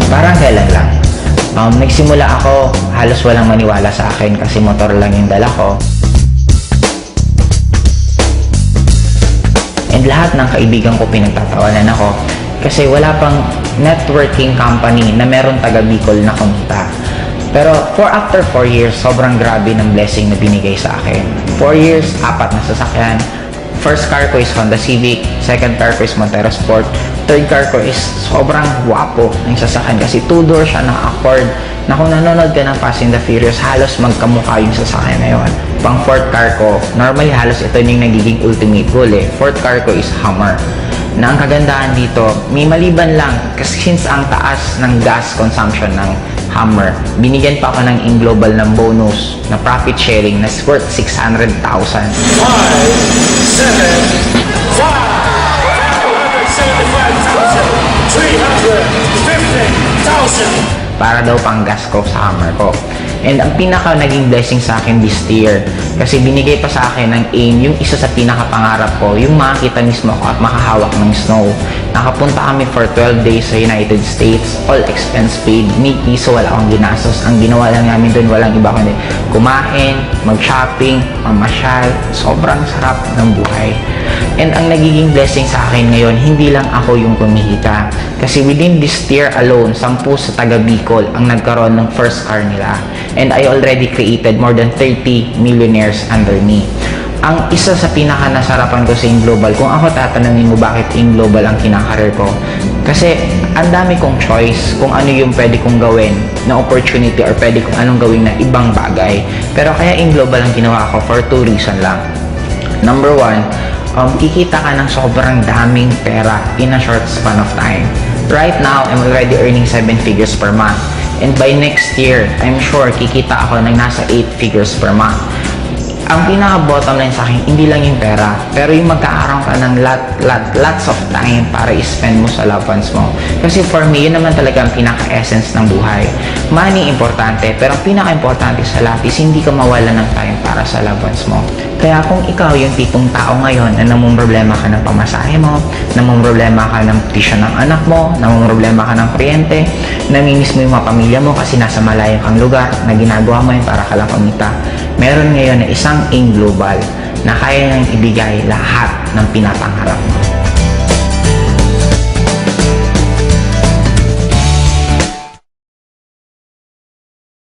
Parang kailan lang. Nagsimula ako, halos walang maniwala sa akin kasi motor lang yung dala ko. And lahat ng kaibigan ko pinagtatawanan ako kasi wala pang networking company na meron taga Bicol na kumita. Pero after 4 years, sobrang grabe ng blessing na binigay sa akin. 4 years, 4 na sasakyan. First car ko is Honda Civic, second car ko is Montero Sport, third car ko is sobrang guwapo ng sasakyan kasi 2-door siya na Accord na kung nanonood ka ng Fast and the Furious, halos magkamukha yung sasakyan na yun. Pang fourth car ko, normally halos ito yung nagiging ultimate goal eh. Fourth car ko is Hummer. Na ang kagandahan dito, may maliban lang kasi since ang taas ng gas consumption ng Hummer, binigyan pa ako ng in-global ng bonus na profit sharing na worth 600,000. 5, 7, 5, 350,000. Para daw pang gas ko sa Hummer ko. And ang pinaka naging blessing sa akin this year, kasi binigay pa sa akin ng AIM, yung isa sa pinaka-pangarap ko, yung makakita mismo ko at makahawak ng snow. Nakapunta kami for 12 days sa United States, all expense paid, ni piso wala akong ginastos. Ang ginawa lang namin doon, walang iba kundi kumain, mag-shopping, mamasyal, sobrang sarap ng buhay. And ang nagiging blessing sa akin ngayon, hindi lang ako yung kumikita. Kasi within this year alone, 10 sa taga Bicol ang nagkaroon ng first car nila. And I already created more than 30 millionaires under me. Ang isa sa pinaka-nasarapan ko sa In-Global, kung ako tatanungin mo bakit In-Global ang kinakareer ko, kasi ang dami kong choice kung ano yung pwede kong gawin na opportunity or pwede kong anong gawin na ibang bagay. Pero kaya In-Global ang ginawa ko for 2 reasons lang. Number 1, kikita ka ng sobrang daming pera in a short span of time. Right now, I'm already earning 7 figures per month. And by next year, I'm sure kikita ako ng nasa 8 figures per month. Ang pinaka-bottom line sa akin, hindi lang yung pera, pero yung magkakaroon ka ng lots of time para i-spend mo sa loved ones mo. Kasi for me, yun naman talaga ang pinaka-essence ng buhay. Money, importante, pero ang pinaka-importante sa lahat is hindi ka mawala ng time para sa loved ones mo. Kaya kung ikaw yung tipong tao ngayon na namumroblema ka ng pamasahe mo, namumroblema ka ng tuition ng anak mo, namumroblema ka ng kuryente, namimiss mo yung mga pamilya mo kasi nasa malayo kang lugar na ginagawa mo yun para ka lang kumita, meron ngayon na isang In-Global na kaya nang ibigay lahat ng pinapangarap mo.